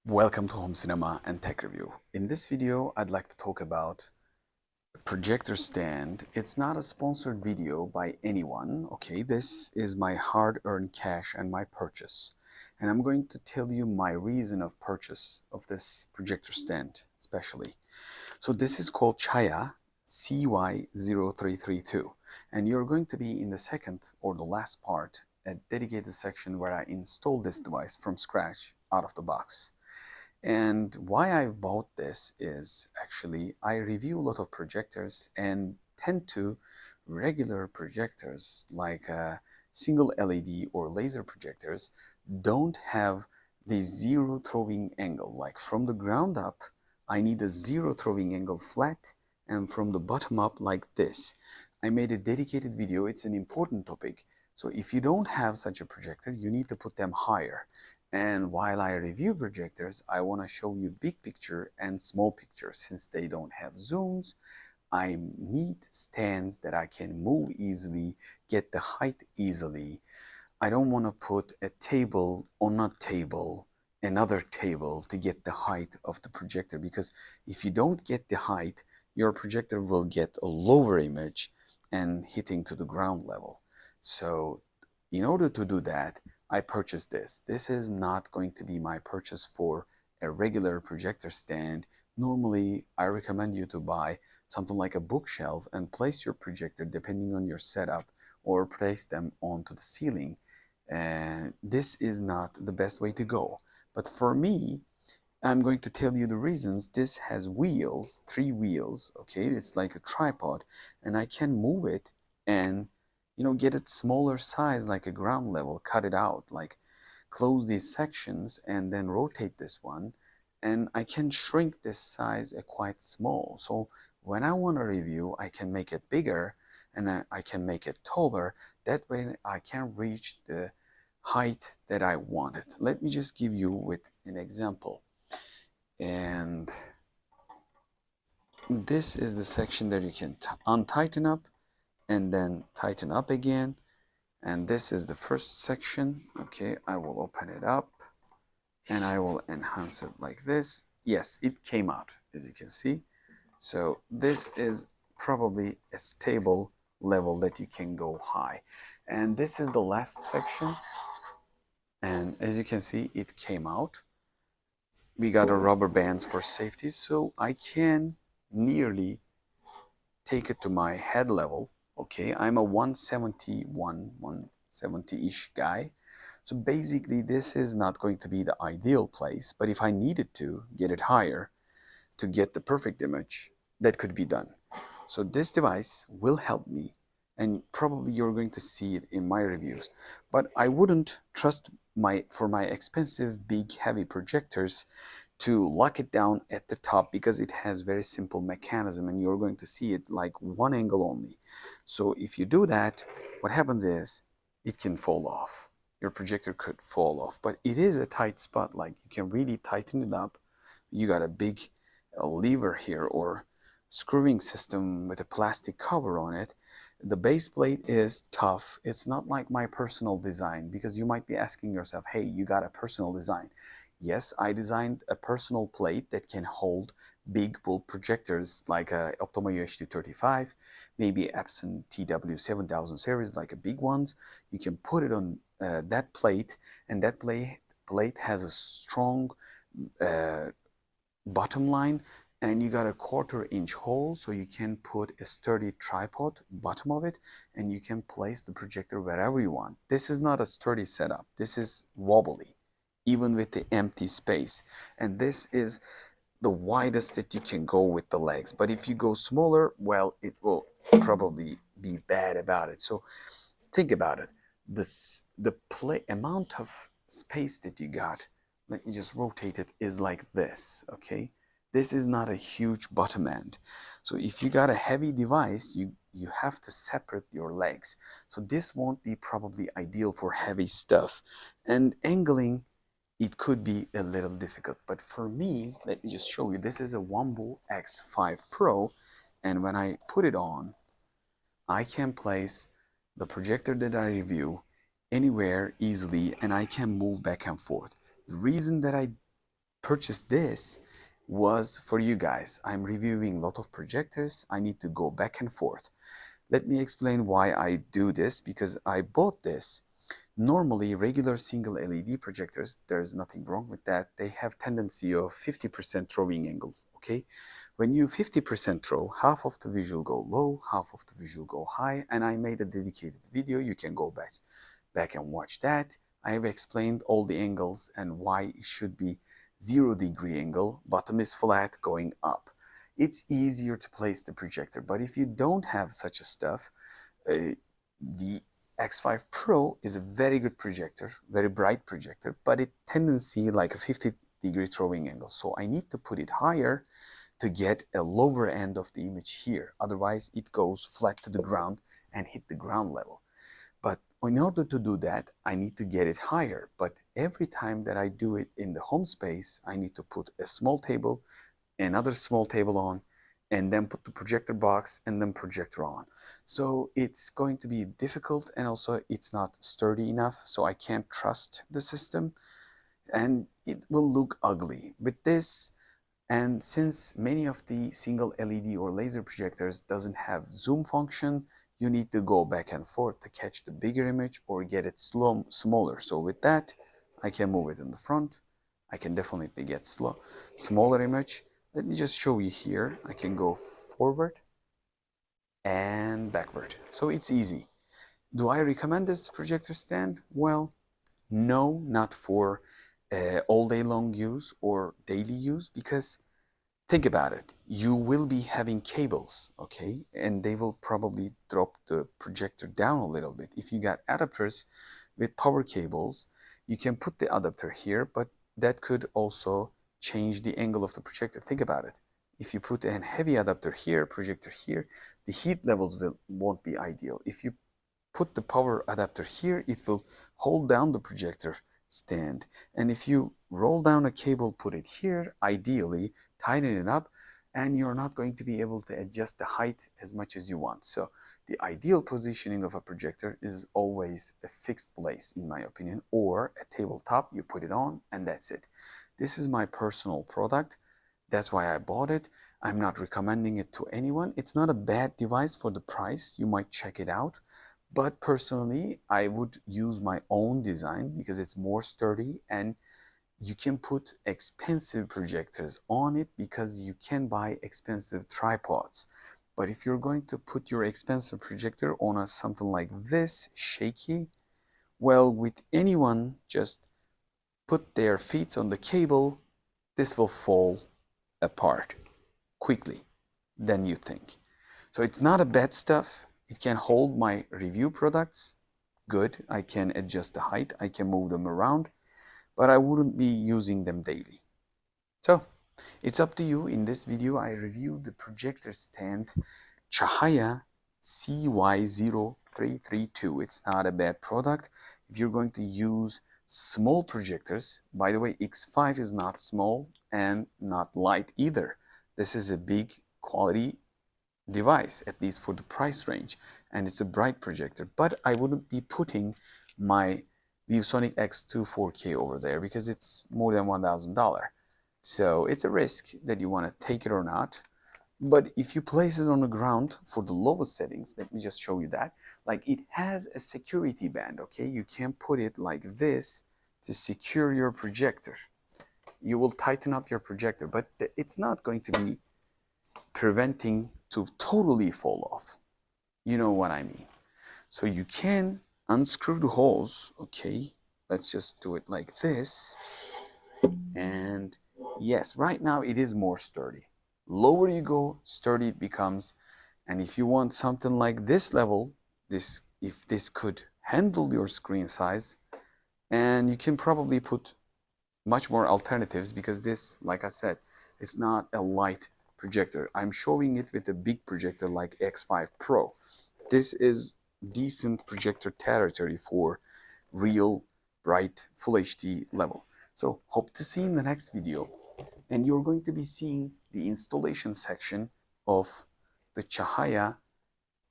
Welcome to Home Cinema and Tech Review. In this video, I'd like to talk about a projector stand. It's not a sponsored video by anyone, okay? This is my hard-earned cash and my purchase. And I'm going to tell you my reason of purchase of this projector stand, especially. So this is called Cahaya CY0332. And you're going to be in the second or the last part, a dedicated section where I install this device from scratch out of the box. And why I bought this is actually I review a lot of projectors and tend to regular projectors like single LED or laser projectors don't have the zero throwing angle. Like from the ground up, I need a zero throwing angle flat, and from the bottom up like this. I made a dedicated video. It's an important topic. So if you don't have such a projector, you need to put them higher. And while I review projectors, I want to show you big picture and small picture. Since they don't have zooms, I need stands that I can move easily, get the height easily. I don't want to put a table on a table, another table to get the height of the projector, because if you don't get the height, your projector will get a lower image and hitting to the ground level. So in order to do that, I purchased this. This is not going to be my purchase for a regular projector stand. Normally, I recommend you to buy something like a bookshelf and place your projector depending on your setup, or place them onto the ceiling. And this is not the best way to go. But for me, I'm going to tell you the reasons. This has wheels, 3 wheels, okay? It's like a tripod, and I can move it and get it smaller size, like a ground level, cut it out, like close these sections and then rotate this one. And I can shrink this size quite small. So when I want to review, I can make it bigger and I can make it taller. That way I can reach the height that I wanted. Let me just give you with an example. And this is the section that you can untighten up and then tighten up again. And this is the first section. Okay, I will open it up and I will enhance it like this. Yes, it came out, as you can see. So this is probably a stable level that you can go high. And this is the last section. And as you can see, it came out. We got a rubber bands for safety, so I can nearly take it to my head level. Okay, I'm a 170-ish guy. So basically, this is not going to be the ideal place, but if I needed to get it higher to get the perfect image, that could be done. So this device will help me, and probably you're going to see it in my reviews. But I wouldn't trust for my expensive, big, heavy projectors to lock it down at the top, because it has very simple mechanism and you're going to see it like one angle only. So if you do that, what happens is it can fall off. Your projector could fall off, but it is a tight spot. Like you can really tighten it up. You got a big lever here or screwing system with a plastic cover on it. The base plate is tough. It's not like my personal design, because you might be asking yourself, hey, you got a personal design. Yes, I designed a personal plate that can hold big bulb projectors like a Optoma UHD35, maybe Epson TW7000 series, like a big ones. You can put it on that plate, and that plate has a strong bottom line, and you got a 1/4-inch hole, so you can put a sturdy tripod bottom of it, and you can place the projector wherever you want. This is not a sturdy setup. This is wobbly, even with the empty space. And this is the widest that you can go with the legs. But if you go smaller, well, it will probably be bad about it. So think about it. The amount of space that you got, let me just rotate it, is like this, okay? This is not a huge bottom end. So if you got a heavy device, you have to separate your legs. So this won't be probably ideal for heavy stuff. And angling, it could be a little difficult. But for me, let me just show you. This is a Wambo X5 Pro. And when I put it on, I can place the projector that I review anywhere easily, and I can move back and forth. The reason that I purchased this was for you guys. I'm reviewing a lot of projectors. I need to go back and forth. Let me explain why I do this, because I bought this. Normally, regular single LED projectors, there's nothing wrong with that. They have tendency of 50% throwing angle, okay? When you 50% throw, half of the visual go low, half of the visual go high, and I made a dedicated video. You can go back and watch that. I have explained all the angles and why it should be 0-degree angle. Bottom is flat, going up. It's easier to place the projector, but if you don't have such a stuff, the X5 Pro is a very good projector, very bright projector, but it tendency like a 50-degree throwing angle. So I need to put it higher to get a lower end of the image here. Otherwise, it goes flat to the ground and hit the ground level. But in order to do that, I need to get it higher. But every time that I do it in the home space, I need to put a small table, another small table on, and then put the projector box and then projector on. So it's going to be difficult, and also it's not sturdy enough, so I can't trust the system and it will look ugly. With this, and since many of the single LED or laser projectors doesn't have zoom function, you need to go back and forth to catch the bigger image or get it smaller. So with that, I can move it in the front. I can definitely get smaller image. Let me just show you here. I can go forward and backward. So it's easy. Do I recommend this projector stand? Well, no, not for all day long use or daily use, because think about it. You will be having cables, okay? And they will probably drop the projector down a little bit. If you got adapters with power cables, you can put the adapter here, but that could also change the angle of the projector. Think about it. If you put a heavy adapter here, projector here, the heat levels won't be ideal. If you put the power adapter here, it will hold down the projector stand. And if you roll down a cable, put it here, ideally tighten it up, and you're not going to be able to adjust the height as much as you want. So the ideal positioning of a projector is always a fixed place, in my opinion, or a tabletop. You put it on and that's it. This is my personal product. That's why I bought it. I'm not recommending it to anyone. It's not a bad device for the price. You might check it out. But personally, I would use my own design because it's more sturdy, and you can put expensive projectors on it because you can buy expensive tripods. But if you're going to put your expensive projector on something like this, shaky, well, with anyone just put their feet on the cable, this will fall apart quickly than you think. So it's not a bad stuff. It can hold my Rewiew products good. I can adjust the height. I can move them around, but I wouldn't be using them daily. So it's up to you. In this video, I reviewed the projector stand Cahaya CY0332. It's not a bad product. If you're going to use small projectors, by the way, X5 is not small and not light either. This is a big quality device, at least for the price range, and it's a bright projector. But I wouldn't be putting my ViewSonic X2 4K over there because it's more than $1,000. So it's a risk that you want to take it or not. But if you place it on the ground for the lowest settings, let me just show you that. Like, it has a security band, okay? You can put it like this to secure your projector. You will tighten up your projector, but it's not going to be preventing to totally fall off. You know what I mean. So you can unscrew the holes, okay? Let's just do it like this. And yes, right now it is more sturdy. Lower you go, sturdy it becomes. And if you want something like this level, if this could handle your screen size, and you can probably put much more alternatives, because this, like I said, it's not a light projector. I'm showing it with a big projector like X5 Pro. This is decent projector territory for real bright full HD level. So hope to see you in the next video, and you're going to be seeing the installation section of the Cahaya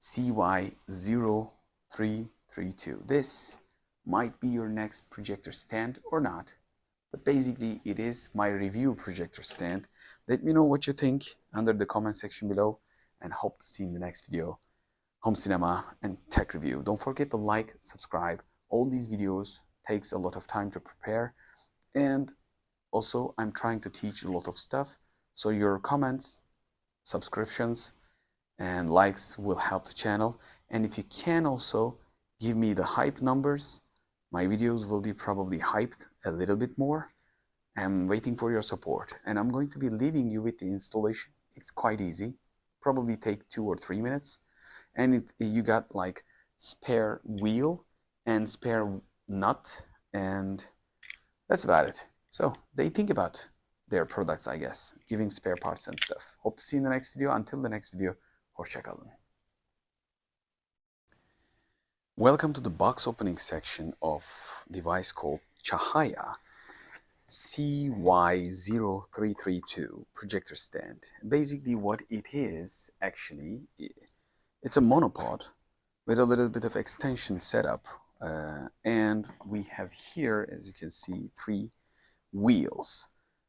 CY0332. This might be your next projector stand or not, But basically it is my Rewiew projector stand. Let me know what you think under the comment section below, and hope to see you in the next video. Home cinema and tech review. Don't forget to like, subscribe. All these videos takes a lot of time to prepare, and also I'm trying to teach a lot of stuff, so your comments, subscriptions and likes will help the channel. And if you can also give me the hype numbers, my videos will be probably hyped a little bit more. I'm waiting for your support, and I'm going to be leaving you with the installation. It's quite easy, probably take 2 or 3 minutes, and you got like spare wheel and spare nut, and that's about it. So they think about their products, I guess, giving spare parts and stuff. Hope to see you in the next video. Until the next video, hoşça kalın. Welcome to the box opening section of device called Cahaya CY0332 projector stand. Basically what it is, actually, it's a monopod with a little bit of extension setup, and we have here, as you can see, 3 wheels.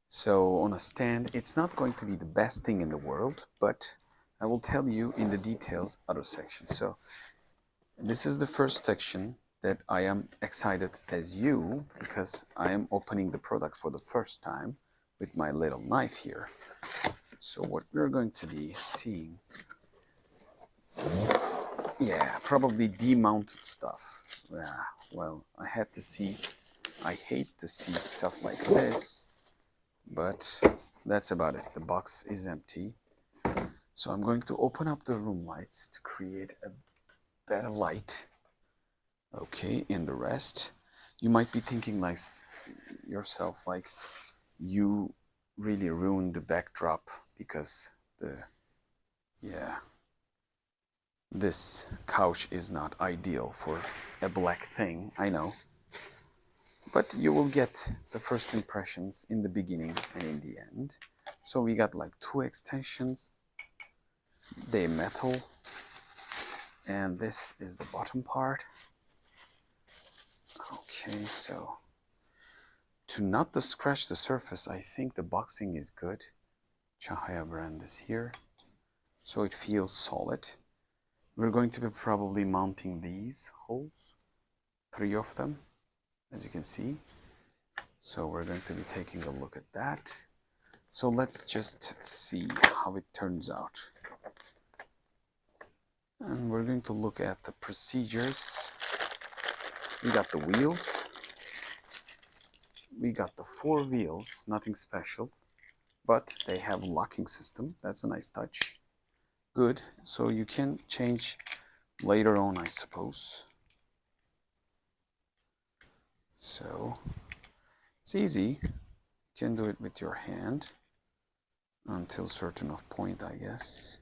So on a stand, it's not going to be the best thing in the world, but I will tell you in the details other sections. So this is the first section that I am excited as you, because I am opening the product for the first time with my little knife here. So what we're going to be seeing, yeah, probably demounted stuff. Yeah, well, I had to see, I hate to see stuff like this, but that's about it. The box is empty. So I'm going to open up the room lights to create a better light. Okay, in the rest, you might be thinking like yourself, like you really ruined the backdrop because this couch is not ideal for a black thing, I know. But you will get the first impressions in the beginning and in the end. So we got like 2 extensions, they're metal, and this is the bottom part. Okay, so to not to scratch the surface, I think the boxing is good. Cahaya brand is here, so it feels solid. We're going to be probably mounting these holes, 3 of them, as you can see. So we're going to be taking a look at that. So let's just see how it turns out. And we're going to look at the procedures. We got the wheels. We got the 4 wheels, nothing special, but they have locking system. That's a nice touch. Good, so you can change later on, I suppose. So it's easy. You can do it with your hand until certain of point, I guess.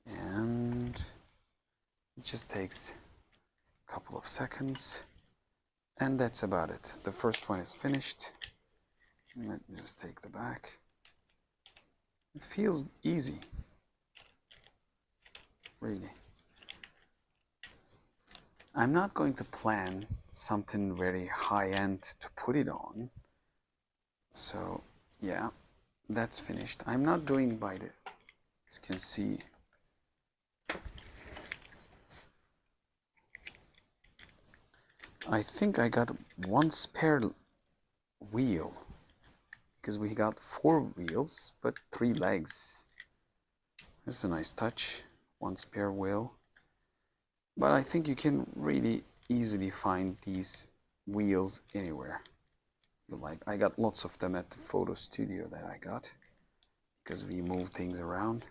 And it just takes a couple of seconds, and that's about it. The first one is finished. Let me just take the back. It feels easy, really. I'm not going to plan something very high-end to put it on. So yeah, that's finished. I'm not doing by the, as you can see, I think I got 1 spare wheel, because we got 4 wheels but 3 legs. That's a nice touch, 1 spare wheel. But I think you can really easily find these wheels anywhere you like. I got lots of them at the photo studio that I got, because we move things around.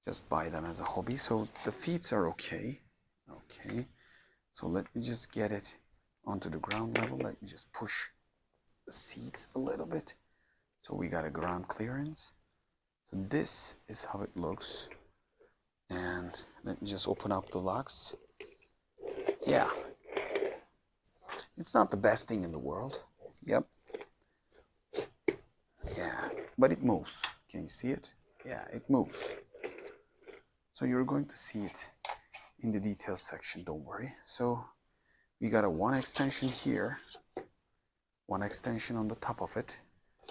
Just buy them as a hobby. So the feet are okay. Okay. So let me just get it onto the ground level. Let me just push the seats a little bit. So we got a ground clearance. So this is how it looks. And let me just open up the locks. Yeah. It's not the best thing in the world. Yep. Yeah, but it moves. Can you see it? Yeah, it moves. So you're going to see it in the details section, don't worry. So we got a one extension here, one extension on the top of it.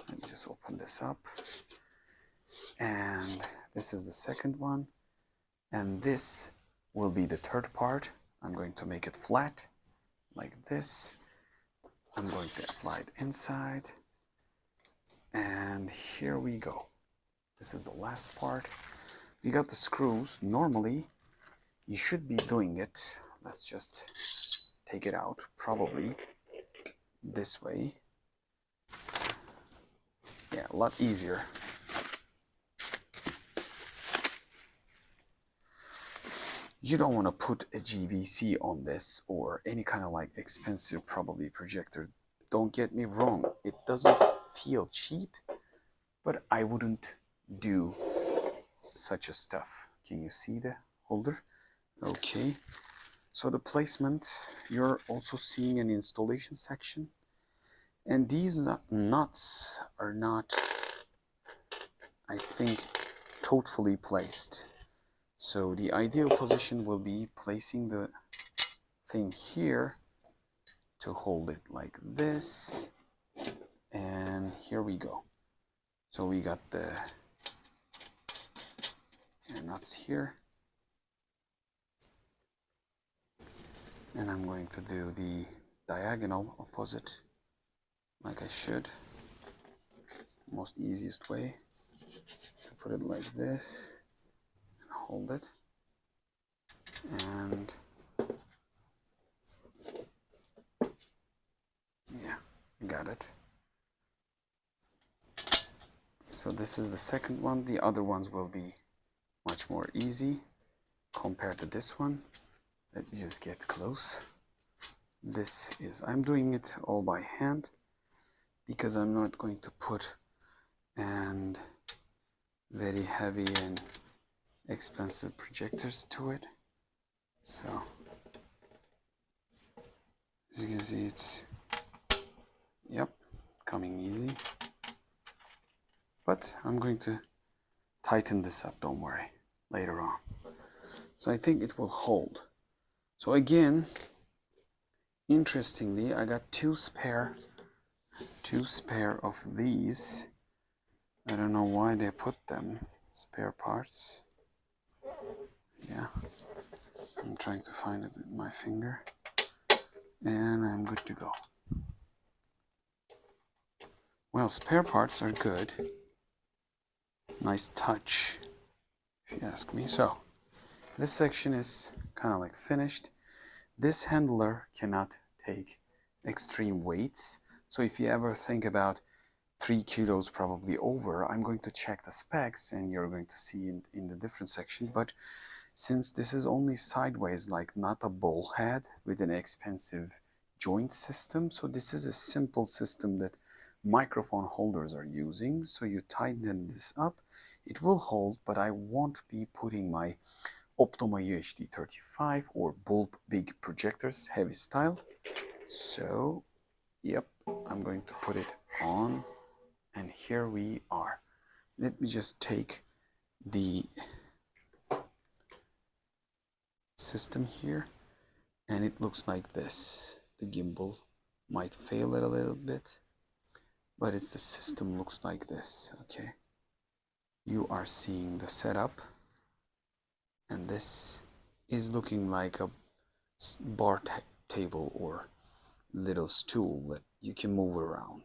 Let me just open this up. And this is the second one. And this will be the third part. I'm going to make it flat like this. I'm going to apply it inside. And here we go. This is the last part. We got the screws. Normally, you should be doing it. Let's just take it out, probably this way. Yeah, a lot easier. You don't want to put a GVC on this or any kind of like expensive probably projector. Don't get me wrong, it doesn't feel cheap, but I wouldn't do such a stuff. Can you see the holder? Okay, so the placement, you're also seeing an installation section, and these nuts are not, I think, totally placed. So the ideal position will be placing the thing here to hold it like this, and here we go. So we got the nuts here, and I'm going to do the diagonal opposite like I should. Most easiest way to put it like this. Hold it, and yeah, got it. So this is the second one. The other ones will be much more easy compared to this one. Let me just get close. This is, I'm doing it all by hand because I'm not going to put and very heavy and expensive projectors to it. So as you can see, it's, yep, coming easy, but I'm going to tighten this up, don't worry, later on. So I think it will hold. So again, interestingly, I got two spare of these. I don't know why they put them, spare parts. Yeah, I'm trying to find it with my finger, and I'm good to go. Well, spare parts are good. Nice touch, if you ask me. So, this section is kind of like finished. This handler cannot take extreme weights. So if you ever think about 3 kilos probably over, I'm going to check the specs and you're going to see in the different section. But since this is only sideways, like not a ball head with an expensive joint system, so this is a simple system that microphone holders are using. So you tighten this up, it will hold, but I won't be putting my Optoma UHD 35 or bulb big projectors, heavy style. So, yep, I'm going to put it on, and here we are. Let me just take the system here, and it looks like this. The gimbal might fail it a little bit, but it's the system looks like this. Okay, you are seeing the setup, and this is looking like a bar table or little stool that you can move around.